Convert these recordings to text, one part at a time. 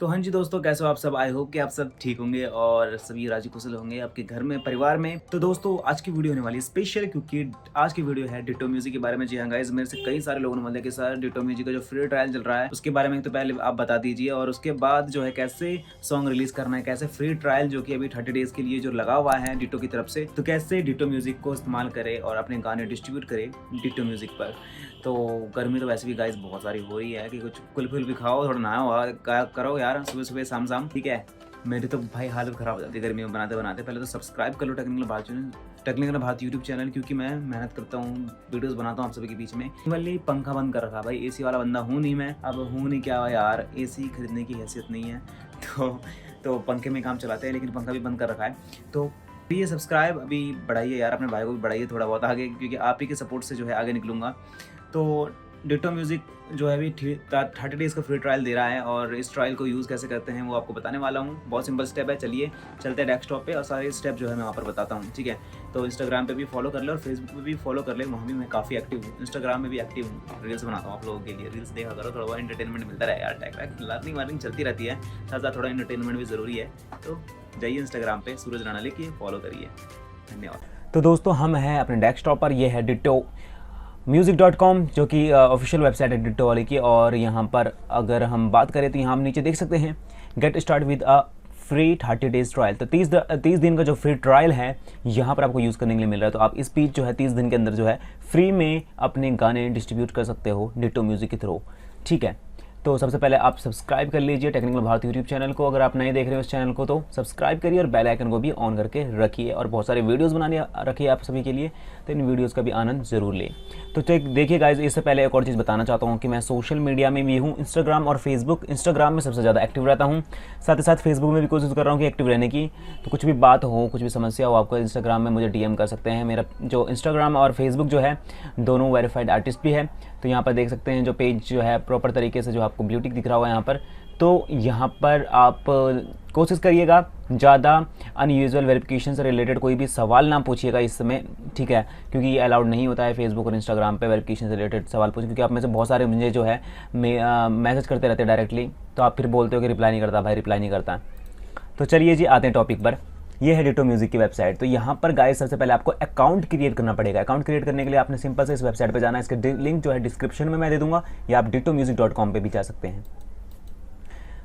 तो हाँ जी दोस्तों, कैसे हो आप सब। आई होप कि आप सब ठीक होंगे और सभी राजी कुशल होंगे आपके घर में, परिवार में। तो दोस्तों आज की वीडियो होने वाली है स्पेशल, क्योंकि आज की वीडियो है डिट्टो म्यूजिक के बारे में। जी हाँ गाइस, मेरे से कई सारे लोगों ने बोला कि सर डिट्टो म्यूजिक का जो फ्री ट्रायल चल रहा है उसके बारे में तो पहले आप बता दीजिए, और उसके बाद जो है कैसे सॉन्ग रिलीज करना है, कैसे फ्री ट्रायल जो कि अभी 30 डेज के लिए जो लगा हुआ है डिट्टो की तरफ से, तो कैसे डिट्टो म्यूजिक को इस्तेमाल करे और अपने गाने डिस्ट्रीब्यूट करे डिट्टो म्यूजिक पर। तो गर्मी तो वैसे भी गाइस बहुत सारी हो रही है कि कुछ कुल भी खाओ, थोड़ा नहाओ करो यार सुबह सुबह शाम शाम, ठीक है। मेरी तो भाई हालत खराब हो जाती है गर्मी में बनाते बनाते। पहले तो सब्सक्राइब कर लो टेक्निकल भारत यूट्यूब चैनल, क्योंकि मैं मेहनत करता हूँ, वीडियोस बनाता हूँ आप सभी के बीच में। वाली पंखा बंद कर रखा भाई, एसी वाला बंदा हूँ नहीं मैं, अब हूँ नहीं क्या यार, एसी खरीदने की हैसियत नहीं है तो पंखे में काम चलाते हैं, लेकिन पंखा भी बंद कर रखा है। तो ये सब्सक्राइब अभी बढ़ाइए यार, अपने भाई को भी बढ़ाइए थोड़ा बहुत आगे, क्योंकि आप ही के सपोर्ट से जो है आगे निकलूंगा। तो डिट्टो म्यूज़िक जो है अभी 30 डेज़ का फ्री ट्रायल दे रहा है, और इस ट्रायल को यूज़ कैसे करते हैं वो आपको बताने वाला हूँ। बहुत सिंपल स्टेप है, चलिए चलते हैं डेस्कटॉप पे और सारे स्टेप जो है मैं वहाँ पर बताता हूँ, ठीक है। तो इंस्टाग्राम पे भी फॉलो कर ले और फेसबुक पे भी फॉलो कर ले, वहाँ भी मैं काफ़ी एक्टिव हूँ। इंस्टाग्राम में भी एक्टिव हूँ, रील्स बनाता हूँ आप लोगों के लिए। रील्स देखा करो, थोड़ा बहुत एंटरटेनमेंट मिलता रहे यार। टैग लर्निंग वार्निंग चलती रहती है, साथ साथ थोड़ा एंटरटेनमेंट भी ज़रूरी है। तो जाइए इंस्टाग्राम पे सूरज राणा लिखिए, फॉलो करिए, धन्यवाद। तो दोस्तों हम हैं अपने डेस्कटॉप पर, ये है डिट्टो music.com जो कि ऑफिशियल वेबसाइट है डिट्टो वाले की। और यहाँ पर अगर हम बात करें तो यहाँ हम नीचे देख सकते हैं get start with a free 30 days trial. तो 30 दिन का जो फ्री ट्रायल है यहाँ पर आपको यूज़ करने के लिए मिल रहा है। तो आप इस बीच जो है 30 दिन के अंदर जो है फ्री में अपने गाने डिस्ट्रीब्यूट कर सकते हो डिट्टो म्यूज़िक के थ्रू, ठीक है। तो सबसे पहले आप सब्सक्राइब कर लीजिए टेक्निकल भारत यूट्यूब चैनल को। अगर आप नए देख रहे हो इस चैनल को तो सब्सक्राइब करिए और बेल आइकन को भी ऑन करके रखिए, और बहुत सारे वीडियोस बनाने रखिए आप सभी के लिए, तो इन वीडियोस का भी आनंद ज़रूर लें। तो देखिए गाइज, इससे पहले एक और चीज़ बताना चाहता हूँ कि मैं सोशल मीडिया में भी हूँ, इंस्टाग्राम और फेसबुक। इंस्टाग्राम में सबसे ज़्यादा एक्टिव रहता हूँ, साथ ही साथ फेसबुक में भी कोशिश कर रहा हूँ कि एक्टिव रहने की। तो कुछ भी बात हो, कुछ भी समस्या हो, आपको इंस्टाग्राम में मुझे DM कर सकते हैं। मेरा जो इंस्टाग्राम और फेसबुक जो है दोनों वेरीफाइड आर्टिस्ट भी है। तो यहाँ पर देख सकते हैं जो पेज जो है प्रॉपर तरीके से जो आपको ब्लू टिक दिख रहा होगा यहाँ पर, तो यहाँ पर आप कोशिश करिएगा ज़्यादा अनयूजुअल वेरिफिकेशन से रिलेटेड कोई भी सवाल ना पूछिएगा इस समय, ठीक है, क्योंकि ये अलाउड नहीं होता है फेसबुक और इंस्टाग्राम पे वेरिफिकेशन से रिलेटेड सवाल पूछें। क्योंकि आप में से बहुत सारे मुझे जो है मैसेज करते रहते हैं डायरेक्टली, तो आप फिर बोलते हो कि रिप्लाई नहीं करता भाई, रिप्लाई नहीं करता। तो चलिए जी आते हैं टॉपिक पर। ये है डिट्टो म्यूजिक की वेबसाइट। तो यहाँ पर गाइस सबसे पहले आपको अकाउंट क्रिएट करना पड़ेगा। अकाउंट क्रिएट करने के लिए आपने सिंपल से इस वेबसाइट पे जाना है। इसके लिंक जो है डिस्क्रिप्शन में मैं दे दूंगा, या आप dittomusic.com पे भी जा सकते हैं।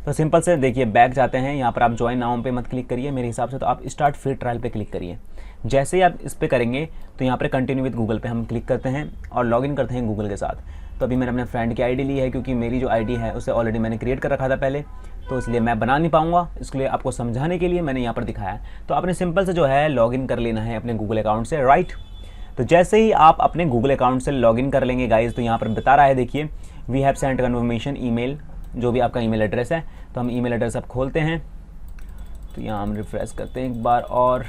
तो सिंपल से देखिए बैक जाते हैं, यहाँ पर आप ज्वाइन नाउ पे मत क्लिक करिए मेरे हिसाब से, तो आप स्टार्ट फ्री ट्रायल पे क्लिक करिए। जैसे ही आप इस पर करेंगे तो यहाँ पर कंटिन्यू विद गूगल पे हम क्लिक करते हैं और लॉगिन करते हैं गूगल के साथ। तो अभी मैंने अपने फ्रेंड की आईडी ली है, क्योंकि मेरी जो आईडी है उसे ऑलरेडी मैंने क्रिएट कर रखा था पहले, तो इसलिए मैं बना नहीं पाऊंगा, इसलिए आपको समझाने के लिए मैंने यहाँ पर दिखाया है। तो आपने सिंपल से जो है लॉगिन कर लेना है अपने गूगल अकाउंट से, राइट। तो जैसे ही आप अपने गूगल अकाउंट से लॉगिन कर लेंगे गाइज, तो यहाँ पर बता रहा है देखिए we have sent confirmation email, जो भी आपका ईमेल एड्रेस है। तो हम ईमेल एड्रेस आप खोलते हैं, तो यहाँ हम रिफ्रेश करते हैं एक बार और।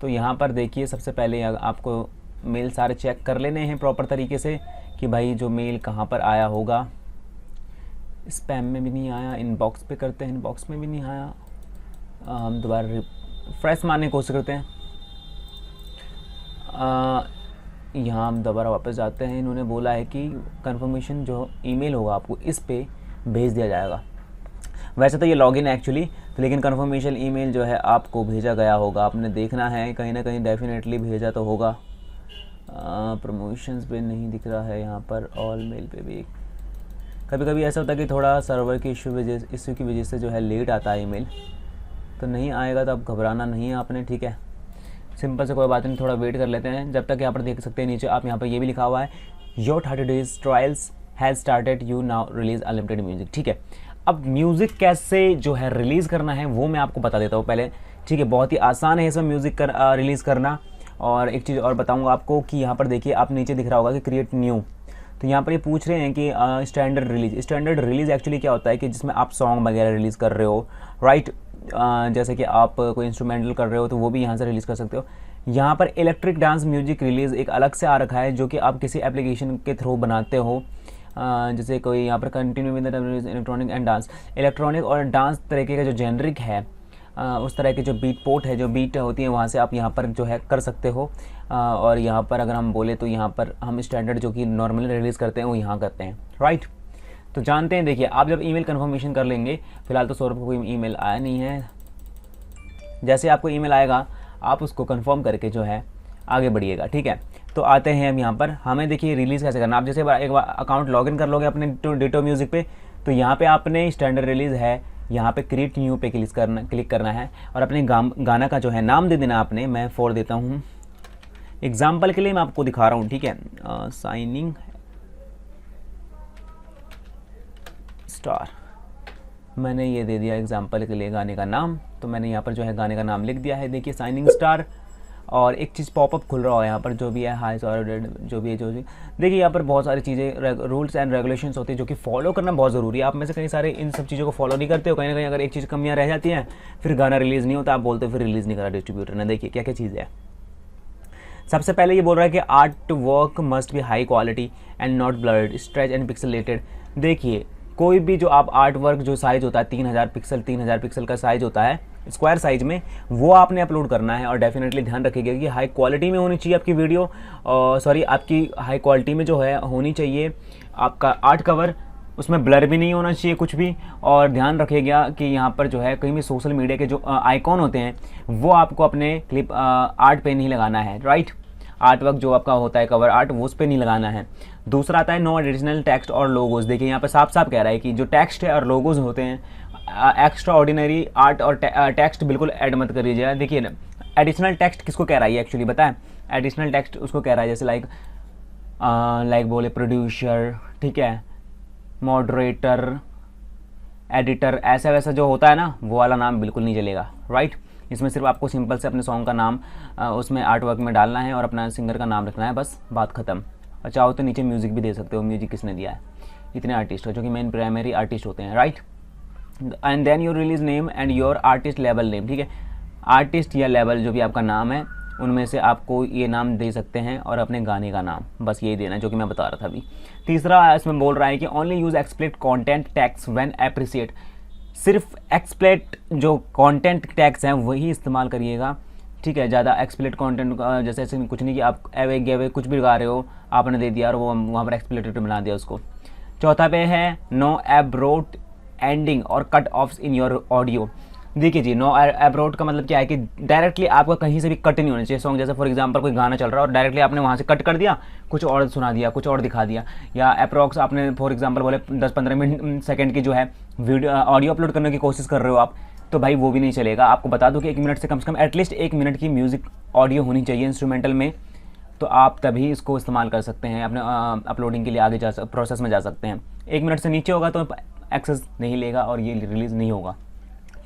तो यहाँ पर देखिए सबसे पहले आपको मेल सारे चेक कर लेने हैं प्रॉपर तरीके से कि भाई जो मेल कहाँ पर आया होगा। स्पैम में भी नहीं आया, इनबॉक्स पे करते हैं, इनबॉक्स में भी नहीं आया। हम दोबारा रिफ्रेश मारने की कोशिश करते हैं। यहाँ हम दोबारा वापस जाते हैं। इन्होंने बोला है कि कंफर्मेशन जो ईमेल होगा आपको इस पे भेज दिया जाएगा। वैसे तो ये लॉगिन है एक्चुअली, तो लेकिन कंफर्मेशन ईमेल जो है आपको भेजा गया होगा, आपने देखना है कहीं ना कहीं डेफिनेटली भेजा तो होगा। प्रमोशंस पे नहीं दिख रहा है, यहाँ पर ऑल मेल पे भी कभी कभी ऐसा होता है कि थोड़ा सर्वर के इशू की वजह से जो है लेट आता है ईमेल, तो नहीं आएगा तो अब घबराना नहीं है आपने, ठीक है। सिंपल से कोई बात नहीं, थोड़ा वेट कर लेते हैं जब तक। यहाँ पर देख सकते हैं नीचे आप यहाँ पर ये भी लिखा हुआ है your 30 days trials has started, you now release unlimited music, ठीक है। अब म्यूज़िक कैसे जो है रिलीज़ करना है वो मैं आपको बता देता हूँ पहले, ठीक है। बहुत ही आसान है इसमें म्यूज़िक रिलीज़ करना। और एक चीज़ और बताऊँगा आपको कि यहाँ पर देखिए आप नीचे दिख रहा होगा कि क्रिएट न्यू, तो यहाँ पर ये पूछ रहे हैं कि स्टैंडर्ड रिलीज़ एक्चुअली क्या होता है कि जिसमें आप सॉन्ग वगैरह रिलीज़ कर रहे हो, राइट। जैसे कि आप कोई इंस्ट्रूमेंटल कर रहे हो तो वो भी यहाँ से रिलीज़ कर सकते हो। यहाँ पर इलेक्ट्रिक डांस म्यूजिक रिलीज़ एक अलग से आ रखा है, जो कि आप किसी एप्लीकेशन के थ्रू बनाते हो। जैसे कोई यहाँ पर continue with electronic and dance, electronic और डांस तरीके का जो जेनरिक है, उस तरह के जो बीट पोर्ट है, जो बीट होती है वहाँ से आप यहाँ पर जो है कर सकते हो। और यहाँ पर अगर हम बोले तो यहाँ पर हम स्टैंडर्ड जो कि नॉर्मली रिलीज़ करते हैं वो यहाँ करते हैं, राइट। तो जानते हैं, देखिए आप जब ईमेल कंफर्मेशन कर लेंगे, फिलहाल तो सौरभ को कोई ईमेल आया नहीं है, जैसे आपको ईमेल आएगा आप उसको कंफर्म करके जो है आगे बढ़िएगा, ठीक है। तो आते हैं हम यहाँ पर, हमें देखिए रिलीज़ कैसे करना। आप जैसे एक बार अकाउंट लॉगिन कर लोगे अपने डिटो म्यूज़िक पे, तो यहाँ पे आपने स्टैंडर्ड रिलीज़ है, यहाँ पे क्रिएट न्यू पे क्लिक करना है और अपने गाना का जो है नाम दे देना आपने। मैं फोड़ देता हूँ एग्जाम्पल के लिए, मैं आपको दिखा रहा हूँ, ठीक है। साइनिंग स्टार मैंने ये दे दिया एग्जाम्पल के लिए गाने का नाम। तो मैंने यहाँ पर जो है गाने का नाम लिख दिया है, देखिए साइनिंग स्टार। और एक चीज़ पॉपअप खुल रहा है यहाँ पर, जो भी है हाई सॉरी जो भी है देखिए यहाँ पर बहुत सारी चीज़ें रूल्स एंड रेगुलेशंस होती है जो कि फॉलो करना बहुत ज़रूरी है। आप में से कई सारे इन सब चीज़ों को फॉलो नहीं करते हो, कहीं ना कहीं अगर एक चीज़ कमियाँ रह जाती हैं फिर गाना रिलीज़ नहीं होता, आप बोलते हो फिर रिलीज़ नहीं करा डिस्ट्रीब्यूटर ने। देखिए क्या क्या चीज़ है। सबसे पहले ये बोल रहा है कि art work must be high quality and not blurred, stretch and pixelated. देखिए कोई भी जो आप आर्ट वर्क जो साइज़ होता है 3000 पिक्सल का साइज़ होता है स्क्वायर साइज में, वो आपने अपलोड करना है। और डेफिनेटली ध्यान रखिएगा कि हाई क्वालिटी में होनी चाहिए आपकी वीडियो, सॉरी आपकी हाई क्वालिटी में जो है होनी चाहिए आपका आर्ट कवर, उसमें ब्लर भी नहीं होना चाहिए कुछ भी। और ध्यान रखिएगा कि यहाँ पर जो है कहीं भी सोशल मीडिया के जो आइकॉन होते हैं वो आपको अपने क्लिप आर्ट पे नहीं लगाना है, राइट। आर्ट वर्क जो आपका होता है कवर आर्ट, वो उस पर नहीं लगाना है। दूसरा आता है नो एडिशनल टेक्स्ट और लोगोज। देखिए यहाँ पर साफ साफ कह रहा है कि जो टेक्स्ट है और लोगोज होते हैं, एक्स्ट्रा ऑर्डिनरी आर्ट और टेक्स्ट बिल्कुल ऐड मत कर दीजिएगा। देखिए ना, एडिशनल टेक्स्ट किसको कह रहा है एक्चुअली बताएं। एडिशनल टेक्स्ट उसको कह रहा है जैसे लाइक बोले प्रोड्यूसर, ठीक है, मॉडरेटर, एडिटर, ऐसा वैसा जो होता है ना, वो वाला नाम बिल्कुल नहीं चलेगा, राइट। इसमें सिर्फ आपको सिंपल से अपने सॉन्ग का नाम उसमें आर्ट वर्क में डालना है और अपना सिंगर का नाम रखना है, बस बात ख़त्म। और चाहो तो नीचे म्यूज़िक भी दे सकते हो, म्यूज़िक किसने दिया है, इतने आर्टिस्ट हो जो कि मेन प्राइमरी आर्टिस्ट होते हैं, right. And then your release name and your artist level name, ठीक है। आर्टिस्ट या लेवल जो भी आपका नाम है उनमें से आपको ये नाम दे सकते हैं और अपने गाने का नाम बस यही देना है जो कि मैं बता रहा था अभी। तीसरा इसमें बोल रहा है कि only use explicit content tags when appreciate. सिर्फ एक्सप्लिसिट जो कंटेंट टैग्स हैं वही इस्तेमाल करिएगा, ठीक है। ज़्यादा एक्सप्लिसिट कंटेंट जैसे ऐसे कुछ नहीं कि आप एवे गेवे कुछ भी गा रहे हो आपने दे दिया और वो वहाँ पर एक्सप्लिसिट बना दिया उसको। चौथा पे है नो एब्रोड एंडिंग और cut offs in your audio. देखिए जी, नो एब्रोड का मतलब क्या है कि डायरेक्टली आपका कहीं से भी कट नहीं होना चाहिए सॉन्ग। जैसे फॉर एग्जांपल कोई गाना चल रहा है और डायरेक्टली आपने वहाँ से कट कर दिया, कुछ और सुना दिया, कुछ और दिखा दिया, या अप्रॉक्स आपने फॉर एग्जांपल बोले 10-15 सेकंड की जो है वीडियो ऑडियो अपलोड करने की कोशिश कर रहे हो आप, तो भाई वो भी नहीं चलेगा। आपको बता दूँ कि 1 मिनट से कम एटलीस्ट 1 मिनट की म्यूज़िक ऑडियो होनी चाहिए इंस्ट्रूमेंटल में, तो आप तभी इसको इस्तेमाल कर सकते हैं अपने अपलोडिंग के लिए आगे प्रोसेस में जा सकते हैं। 1 मिनट से नीचे होगा तो एक्सेस नहीं लेगा और ये रिलीज़ नहीं होगा।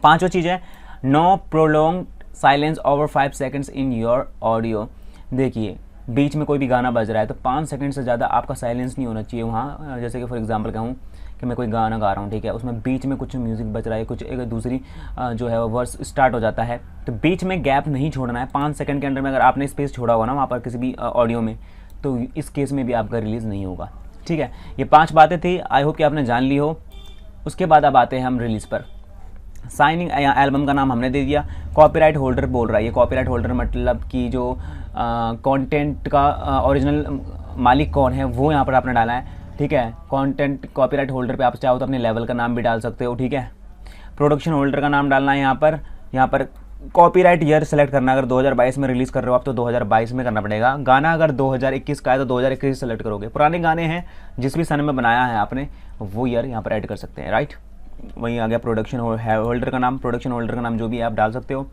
पांचवा चीज़ है no prolong silence over 5 seconds in your audio. देखिए बीच में कोई भी गाना बज रहा है तो 5 सेकंड से ज़्यादा आपका साइलेंस नहीं होना चाहिए वहाँ। जैसे कि फॉर एग्जांपल कहूँ कि मैं कोई गाना गा रहा हूँ, ठीक है, उसमें बीच में कुछ म्यूज़िक बज रहा है, कुछ एक दूसरी जो है वर्स स्टार्ट हो जाता है, तो बीच में गैप नहीं छोड़ना है। 5 सेकंड के अंदर में अगर आपने स्पेस छोड़ा होगा ना वहाँ पर किसी भी ऑडियो में, तो इस केस में भी आपका रिलीज़ नहीं होगा, ठीक है। ये 5 बातें थी, आई होप कि आपने जान ली हो। उसके बाद अब आते हैं हम रिलीज़ पर। साइनिंग एल्बम का नाम हमने दे दिया। कॉपीराइट होल्डर बोल रहा है, ये कॉपीराइट होल्डर मतलब कि जो कंटेंट का ओरिजिनल मालिक कौन है वो यहाँ पर आपने डाला है, ठीक है। कंटेंट कॉपीराइट होल्डर पे आप चाहो तो अपने लेवल का नाम भी डाल सकते हो, ठीक है। प्रोडक्शन होल्डर का नाम डालना है यहाँ पर कॉपीराइट ईयर सेलेक्ट करना। अगर 2022 में रिलीज़ कर रहे हो आप तो 2022 में करना पड़ेगा। गाना अगर 2021 का है तो 2021 सेलेक्ट करोगे। पुराने गाने हैं जिस भी सन में बनाया है आपने वो ईयर यहाँ पर ऐड कर सकते हैं, राइट। वहीं आ गया प्रोडक्शन होल्डर का नाम। प्रोडक्शन होल्डर का नाम जो भी आप डाल सकते हो।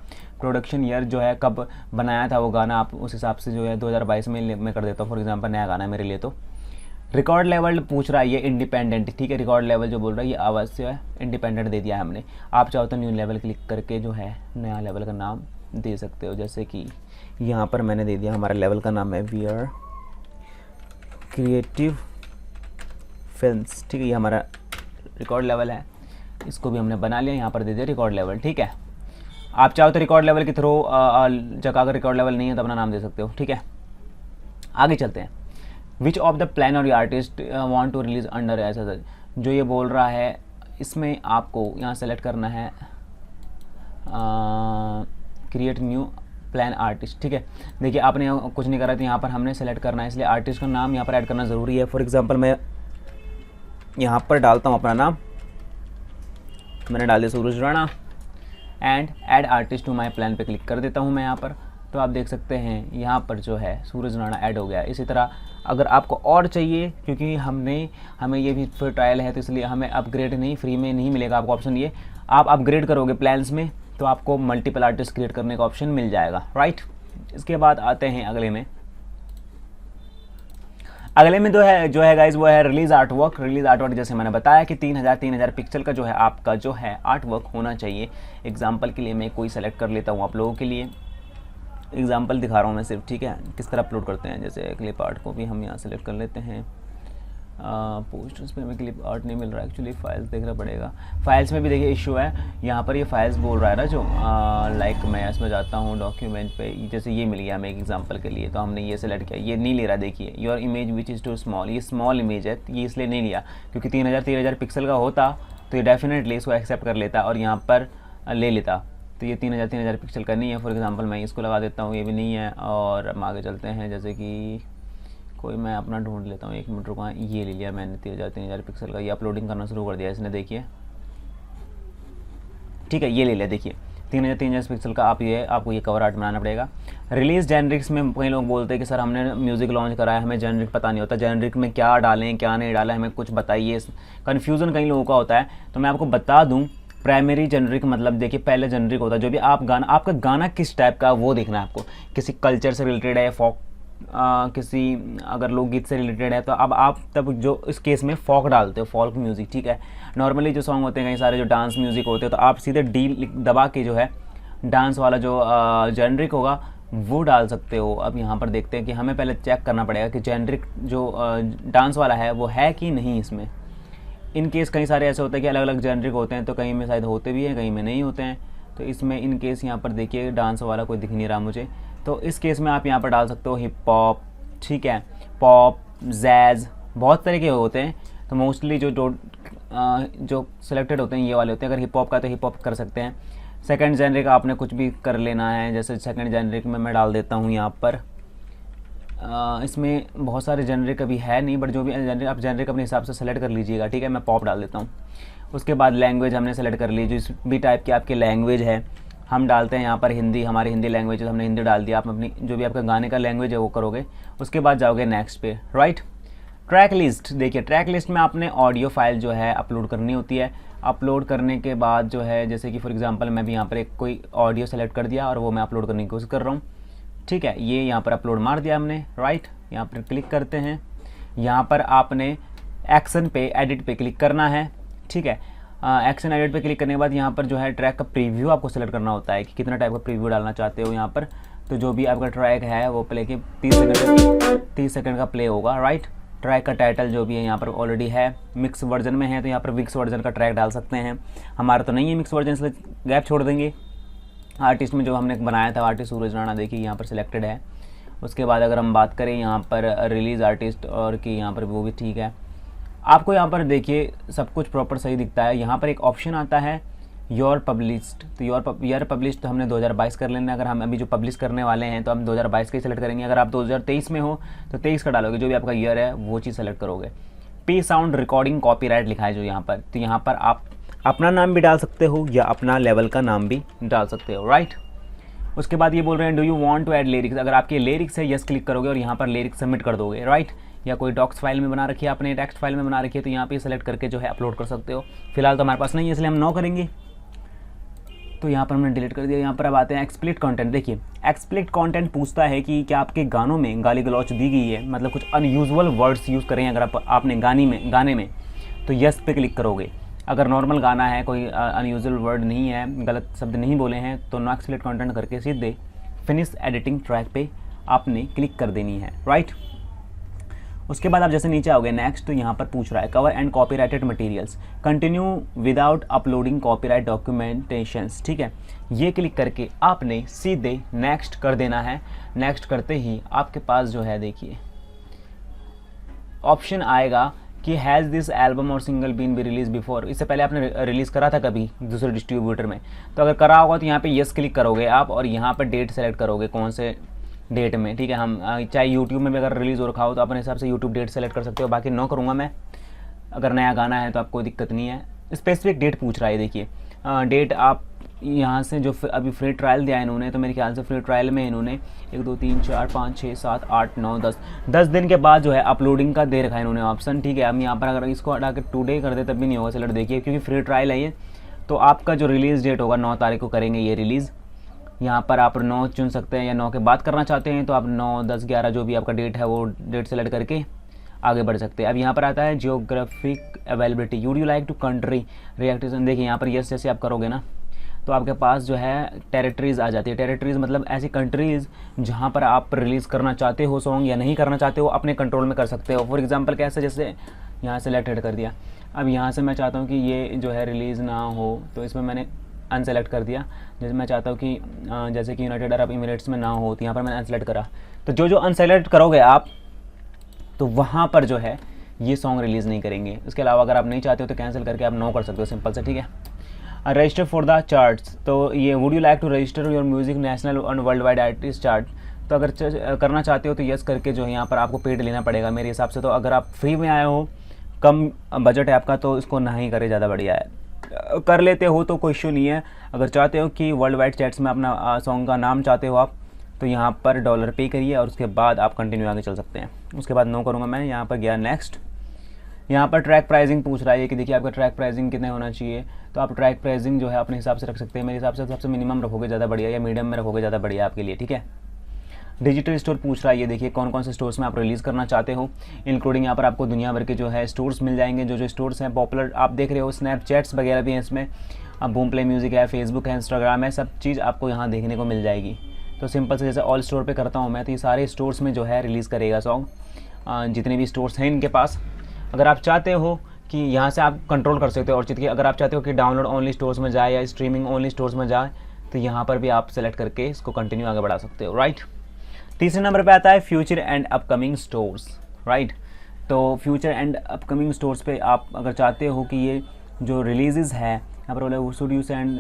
प्रोडक्शन ईयर जो है कब बनाया था वो गाना आप उस हिसाब से जो है 2022 में मैं कर देता हूँ। फॉर एग्जांपल नया गाना है मेरे लिए तो। रिकॉर्ड लेवल पूछ रहा है ये इंडिपेंडेंट, ठीक है। रिकॉर्ड लेवल जो बोल रहा है ये अवश्य है, इंडिपेंडेंट दे दिया है हमने। आप चाहो तो न्यू लेवल क्लिक करके जो है नया लेवल का नाम दे सकते हो। जैसे कि यहाँ पर मैंने दे दिया, हमारा लेवल का नाम है वी आर क्रिएटिव फिल्म्स, ठीक है। ये हमारा रिकॉर्ड लेवल है, इसको भी हमने बना लिया, यहाँ पर दे दिया रिकॉर्ड लेवल, ठीक है। आप चाहो तो रिकॉर्ड लेवल के थ्रू जगह अगर रिकॉर्ड लेवल नहीं है तो अपना नाम दे सकते हो, ठीक है। आगे चलते हैं। Which of the plan or artist want to release under ऐसा जो ये बोल रहा है, इसमें आपको यहाँ सेलेक्ट करना है क्रिएट न्यू प्लान आर्टिस्ट, ठीक है। देखिए आपने कुछ नहीं करा था, यहाँ पर हमने सेलेक्ट करना है, इसलिए आर्टिस्ट का नाम यहाँ पर ऐड करना ज़रूरी है। फॉर एग्जांपल मैं यहाँ पर डालता हूँ अपना नाम, मैंने डाल दिया Suraj Rana, and add artist to my plan पे क्लिक कर देता हूँ मैं यहाँ पर। तो आप देख सकते हैं यहाँ पर जो है सूरज राणा ऐड हो गया। इसी तरह अगर आपको और चाहिए, क्योंकि हमें ये भी फिर ट्रायल है तो इसलिए हमें अपग्रेड नहीं, फ्री में नहीं मिलेगा आपको ऑप्शन। ये आप अपग्रेड करोगे प्लान्स में तो आपको मल्टीपल आर्टिस्ट क्रिएट करने का ऑप्शन मिल जाएगा, राइट। इसके बाद आते हैं अगले में जो है गाइज वो है release art work. Release art work जैसे मैंने बताया कि 3000 पिक्सल का जो है आपका जो है आर्ट वर्क होना चाहिए। एग्जाम्पल के लिए मैं कोई सेलेक्ट कर लेता हूँ आप लोगों के लिए, एग्जाम्पल दिखा रहा हूँ मैं सिर्फ, ठीक है, किस तरह अपलोड करते हैं। जैसे क्लिप आर्ट को भी हम यहाँ सेलेक्ट कर लेते हैं। पोस्टर्स पे हमें क्लिप आर्ट नहीं मिल रहा है, एक्चुअली फाइल्स देखना पड़ेगा। फाइल्स में भी देखिए इशू है, यहाँ पर ये फाइल्स बोल रहा है ना जो लाइक मैं इसमें जाता हूँ डॉक्यूमेंट पे, जैसे ये मिल गया हमें एक एग्जांपल के लिए, तो हमने ये सेलेक्ट किया, ये नहीं ले रहा। देखिए your image which is too small, ये स्मॉल इमेज है, ये इसलिए नहीं लिया क्योंकि 3000 पिक्सल का होता तो ये डेफिनेटली इसको एक्सेप्ट कर लेता और यहाँ पर ले लेता। तो ये 3000 पिक्सल का नहीं है। फॉर एग्जांपल मैं इसको लगा देता हूँ, ये भी नहीं है। और हम आगे चलते हैं, जैसे कि कोई मैं अपना ढूंढ लेता हूँ, 1 मिनट रुका, ये ले लिया मैंने 3000 पिक्सल का, ये अपलोडिंग करना शुरू कर दिया इसने, देखिए ठीक है, ये ले लिया। देखिए 3000 पिक्सल का आपको ये कवर आर्ट बनाना पड़ेगा। रिलीज जेनरिक्स में कई लोग बोलते हैं कि सर हमने म्यूज़िक लॉन्च करा है, हमें जेनरिक पता नहीं होता, जेनरिक में क्या डालें क्या नहीं डालें, हमें कुछ बताइए, कन्फ्यूज़न कई लोगों का होता है। तो मैं आपको बता दूँ, प्राइमरी जेनरिक मतलब देखिए पहले जेनरिक होता है जो भी आपका गाना किस टाइप का वो देखना है आपको, किसी कल्चर से रिलेटेड है, फॉक किसी अगर लोकगीत से रिलेटेड है तो अब आप तब जो इस केस में फॉक डालते हो, फॉल्क म्यूज़िक, ठीक है। नॉर्मली जो सॉन्ग होते हैं कई सारे जो डांस म्यूज़िक होते हैं तो आप सीधे डी दबा के जो है डांस वाला जो जेनरिक होगा वो डाल सकते हो। अब यहाँ पर देखते हैं कि हमें पहले चेक करना पड़ेगा कि जेनरिक जो डांस वाला है वो है कि नहीं इसमें। इन केस कई सारे ऐसे होते हैं कि अलग अलग जेनरिक होते हैं, तो कहीं में शायद होते भी हैं, कहीं में नहीं होते हैं। तो इसमें इन केस यहाँ पर देखिए डांस वाला कोई दिख नहीं रहा मुझे, तो इस केस में आप यहाँ पर डाल सकते हो हिप हॉप, ठीक है, पॉप, जैज़, बहुत तरह के होते हैं। तो मोस्टली जो सिलेक्टेड होते हैं ये वाले होते हैं। अगर हिप हॉप का तो हिप हॉप कर सकते हैं। सेकंड जेनरिक आपने कुछ भी कर लेना है, जैसे सेकंड जेनरिक में मैं डाल देता हूँ यहाँ पर इसमें बहुत सारे जेनरिक अभी है नहीं, बट जो भी जेनरिक आप जेनरिक अपने हिसाब से सेलेक्ट कर लीजिएगा, ठीक है। मैं पॉप डाल देता हूँ। उसके बाद लैंग्वेज हमने सेलेक्ट कर ली, जिस भी टाइप की आपकी लैंग्वेज है हम डालते हैं यहाँ पर हिंदी, हमारी हिंदी लैंग्वेज है, हमने हिंदी डाल दिया। आप अपनी जो भी आपका गाने का लैंग्वेज है वो करोगे, उसके बाद जाओगे नेक्स्ट पे, राइट। ट्रैक लिस्ट, देखिए ट्रैक लिस्ट में आपने ऑडियो फाइल जो है अपलोड करनी होती है। अपलोड करने के बाद जो है जैसे कि फॉर एग्जांपल मैं भी यहाँ पर एक कोई ऑडियो सेलेक्ट कर दिया और वो मैं अपलोड करने की कोशिश कर रहा हूँ, ठीक है। ये यहाँ पर अपलोड मार दिया हमने, राइट। यहाँ पर क्लिक करते हैं, यहाँ पर आपने एक्शन पे एडिट पे क्लिक करना है, ठीक है। एक्शन एडिट पे क्लिक करने के बाद यहाँ पर जो है ट्रैक का प्रीव्यू आपको सेलेक्ट करना होता है कि कितना टाइप का प्रीव्यू डालना चाहते हो यहाँ पर। तो जो भी आपका ट्रैक है वो प्ले के 30 सेकंड का प्ले होगा, राइट। ट्रैक का टाइटल जो भी है यहाँ पर ऑलरेडी है, मिक्स वर्जन में है तो यहाँ पर मिक्स वर्जन का ट्रैक डाल सकते हैं। हमारा तो नहीं है मिक्स वर्जन, इसलिए गैप छोड़ देंगे। आर्टिस्ट में जो हमने बनाया था आर्टिस्ट सूरज राणा, देखिए यहाँ पर सिलेक्टेड है। उसके बाद अगर हम बात करें यहाँ पर रिलीज़ आर्टिस्ट और कि यहाँ पर वो भी ठीक है। आपको यहाँ पर देखिए सब कुछ प्रॉपर सही दिखता है। यहाँ पर एक ऑप्शन आता है योर पब्लिश्ड, तो योर पब्लिश्ड तो हमने 2022 कर लेना है। अगर हम अभी जो पब्लिश करने वाले हैं तो हम 2022 का ही सेलेक्ट करेंगे। अगर आप 2023 में हो तो 23 का डालोगे, जो भी आपका ईयर है वो चीज़ सेलेक्ट करोगे। पी साउंड रिकॉर्डिंग कॉपीराइट लिखा है जो यहाँ पर, तो यहाँ पर आप अपना नाम भी डाल सकते हो या अपना लेवल का नाम भी डाल सकते हो, राइट। उसके बाद ये बोल रहे हैं do you want to add lyrics, अगर आपके लिरिक्स है यस क्लिक करोगे और यहाँ पर लिरिक्स सबमिट कर दोगे, राइट। या कोई डॉक्स फाइल में बना रखी है आपने, टेक्स्ट फाइल में बना रखी है, तो यहाँ पे सेलेक्ट करके जो है अपलोड कर सकते हो। फिलहाल तो हमारे पास नहीं है इसलिए हम नो करेंगे, तो यहाँ पर हमने डिलीट कर दिया। यहाँ पर अब आते हैं एक्सप्लिट कंटेंट। देखिए एक्सप्लिट कंटेंट पूछता है कि क्या आपके गानों में गाली गलौच दी गई है, मतलब कुछ अनयूजुअल वर्ड्स यूज़ करें अगर आपने गाने में तो यस पे क्लिक करोगे। अगर नॉर्मल गाना है, कोई अनयूजुअल वर्ड नहीं है, गलत शब्द नहीं बोले हैं, तो नो एक्सप्लिट कंटेंट करके सीधे फिनिश एडिटिंग ट्रैक पे आपने क्लिक कर देनी है, राइट। उसके बाद आप जैसे नीचे आओगे नेक्स्ट, तो यहाँ पर पूछ रहा है cover and copyrighted materials, continue without uploading copyright documentations, ठीक है। ये क्लिक करके आपने सीधे नेक्स्ट कर देना है। नेक्स्ट करते ही आपके पास जो है देखिए ऑप्शन आएगा कि has this album or single been be release before, इससे पहले आपने रिलीज़ करा था कभी दूसरे डिस्ट्रीब्यूटर में, तो अगर करा होगा तो यहाँ पे यस क्लिक करोगे आप और यहाँ पर डेट सेलेक्ट करोगे कौन से डेट में, ठीक है। हम चाहे यूट्यूब में भी अगर रिलीज़ हो रखा हो तो अपने हिसाब से यूट्यूब डेट सेलेक्ट कर सकते हो, बाकी नो करूँगा मैं। अगर नया गाना है तो आपको कोई दिक्कत नहीं है। स्पेसिफिक डेट पूछ रहा है, देखिए डेट आप यहाँ से जो अभी फ्री ट्रायल दिया है इन्होंने, तो मेरे ख्याल से फ्री ट्रायल में इन्होंने 1 2 3 4 5 6 7 8 9 10 दिन के बाद जो है अपलोडिंग का दे रखा है इन्होंने ऑप्शन, ठीक है। अब यहाँ पर अगर इसको हटा के टुडे कर दे तब भी नहीं होगा सेलेक्ट, देखिए क्योंकि फ्री ट्रायल है ये। तो आपका जो रिलीज़ डेट होगा 9 तारीख को करेंगे ये रिलीज़। यहाँ पर आप 9 चुन सकते हैं या 9 के बाद करना चाहते हैं तो आप 9 10 11 जो भी आपका डेट है वो डेट सेलेक्ट करके आगे बढ़ सकते हैं। अब यहाँ पर आता है geographic availability, you'd you like to country restriction. देखिए यहाँ पर यस जैसे आप करोगे ना तो आपके पास जो है टेरिटरीज़ आ जाती है। टेरिटरीज़ मतलब ऐसी कंट्रीज़ जहाँ पर आप रिलीज़ करना चाहते हो सॉन्ग या नहीं करना चाहते हो, अपने कंट्रोल में कर सकते हो। फॉर एग्जांपल कैसे, जैसे यहाँ सेलेक्टेड कर दिया, अब यहाँ से मैं चाहता हूँ कि ये जो है रिलीज़ ना हो तो इसमें मैंने अनसेलेक्ट कर दिया। जैसे मैं चाहता हूँ कि जैसे कि यूनाइटेड अरब एमिरेट्स में ना हो तो यहाँ पर मैंने अनसेलेक्ट करा। तो जो अनसेलेक्ट करोगे आप तो वहाँ पर जो है ये सॉन्ग रिलीज़ नहीं करेंगे। इसके अलावा अगर आप नहीं चाहते हो तो कैंसिल करके आप नो कर सकते हो, सिंपल से, ठीक है। रजिस्टर फॉर द चार्ट्स, तो ये would you like to register your music national and world wide artist chart. तो अगर करना चाहते हो तो यस करके जो है यहाँ पर आपको पेड लेना पड़ेगा मेरे हिसाब से। तो अगर आप फ्री में आए हो, कम बजट है आपका, तो इसको ना ही करे, ज़्यादा बढ़िया है। कर लेते हो तो कोई इशू नहीं है। अगर चाहते हो कि वर्ल्ड वाइड चैट्स में अपना सॉन्ग का नाम चाहते हो आप, तो यहाँ पर डॉलर पे करिए और उसके बाद आप कंटिन्यू आगे चल सकते हैं। उसके बाद नो करूँगा मैं, यहाँ पर गया नेक्स्ट। यहाँ पर ट्रैक प्राइसिंग पूछ रहा है कि देखिए आपका ट्रैक प्राइसिंग कितने होना चाहिए। तो आप ट्रैक प्राइसिंग जो है अपने हिसाब से रख सकते हैं। मेरे हिसाब से सबसे मिनिमम रखोगे ज़्यादा बढ़िया, या मीडियम में रखोगे ज़्यादा बढ़िया आपके लिए, ठीक है। डिजिटल स्टोर पूछ रहा है, ये देखिए कौन कौन से स्टोर्स में आप रिलीज़ करना चाहते हो, इंक्लूडिंग यहाँ पर आपको दुनिया भर के जो है स्टोर्स मिल जाएंगे। जो स्टोर्स हैं पॉपुलर आप देख रहे हो, स्नैपचैट्स वगैरह भी हैं इसमें, अब बूम प्ले म्यूज़िक है, फेसबुक है, इंस्टाग्राम है, सब चीज़ आपको यहाँ देखने को मिल जाएगी। तो सिंपल से जैसे ऑल स्टोर पे करता हूँ मैं, तो ये सारे स्टोर्स में जो है रिलीज़ करेगा सॉन्ग, जितने भी स्टोर्स हैं इनके पास। अगर आप चाहते हो कि यहाँ से आप कंट्रोल कर सकते हो और चीज़ की, अगर आप चाहते हो कि डाउनलोड ओनली स्टोर्स में जाए या स्ट्रीमिंग ओनली स्टोर्स में जाए, तो यहाँ पर भी आप सेलेक्ट करके इसको कंटिन्यू आगे बढ़ा सकते हो, राइट। तीसरे नंबर पे आता है future and upcoming stores, right. तो फ्यूचर एंड अपकमिंग स्टोर्स पे आप अगर चाहते हो कि ये जो रिलीज़ है यहाँ पर बोले should you send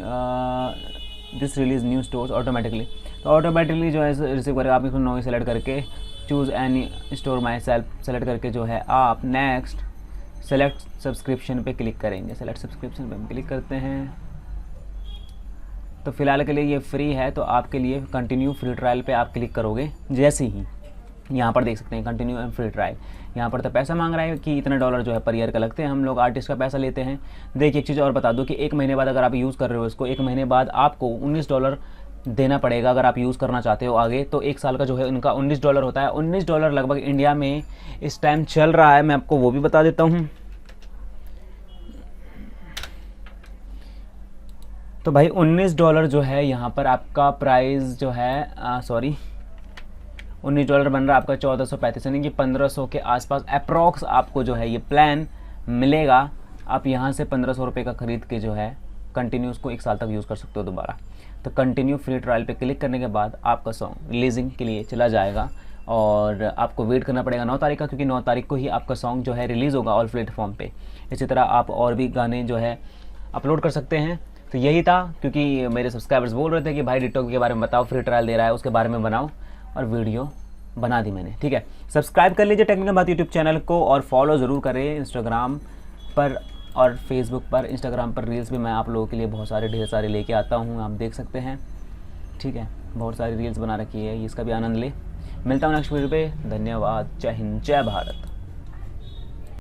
this release new stores automatically, तो ऑटोमेटिकली जो है रिसीव करेगा। आप इसको नो सेलेक्ट करके choose any store my self select करके जो है आप नेक्स्ट सेलेक्ट सब्सक्रिप्शन पे क्लिक करेंगे। सेलेक्ट सब्सक्रिप्शन पे हम क्लिक करते हैं। तो फिलहाल के लिए ये फ्री है, तो आपके लिए कंटिन्यू फ्री ट्रायल पे आप क्लिक करोगे। जैसे ही यहाँ पर देख सकते हैं कंटिन्यू एंड फ्री ट्रायल, यहाँ पर तो पैसा मांग रहा है कि इतने डॉलर जो है पर ईयर का लगते हैं, हम लोग आर्टिस्ट का पैसा लेते हैं। देखिए एक चीज़ और बता दूँ कि 1 महीने बाद अगर आप यूज़ कर रहे हो इसको, 1 महीने बाद आपको $19 देना पड़ेगा अगर आप यूज़ करना चाहते हो आगे। तो 1 साल का जो है इनका $19 होता है। $19 लगभग इंडिया में इस टाइम चल रहा है, मैं आपको वो भी बता देता हूँ। तो भाई $19 जो है यहाँ पर आपका प्राइस जो है सॉरी $19 बन रहा है आपका 1435, यानी कि 1500 के आसपास अप्रॉक्स आपको जो है ये प्लान मिलेगा। आप यहाँ से 1500 रुपये का ख़रीद के जो है कंटिन्यू उसको 1 साल तक यूज़ कर सकते हो दोबारा। तो कंटिन्यू फ्री ट्रायल पे क्लिक करने के बाद आपका सॉन्ग रिलीजिंग के लिए चला जाएगा और आपको वेट करना पड़ेगा 9 तारीख का, क्योंकि 9 तारीख को ही आपका सॉन्ग जो है रिलीज़ होगा ऑल प्लेटफॉर्म पे। इसी तरह आप और भी गाने जो है अपलोड कर सकते हैं। तो यही था, क्योंकि मेरे सब्सक्राइबर्स बोल रहे थे कि भाई डिटॉक के बारे में बताओ, फ्री ट्रायल दे रहा है उसके बारे में बनाओ, और वीडियो बना दी मैंने, ठीक है। सब्सक्राइब कर लीजिए टेक्निकल बात यूट्यूब चैनल को और फॉलो ज़रूर करें इंस्टाग्राम पर और फेसबुक पर। इंस्टाग्राम पर रील्स भी मैं आप लोगों के लिए बहुत सारे ढेर सारे लेके आता हूँ, आप देख सकते हैं, ठीक है। बहुत सारी रील्स बना रखी है, इसका भी आनंद ले। मिलता हूँ नेक्स्ट वीडियो पे। धन्यवाद। जय हिंद, जय भारत।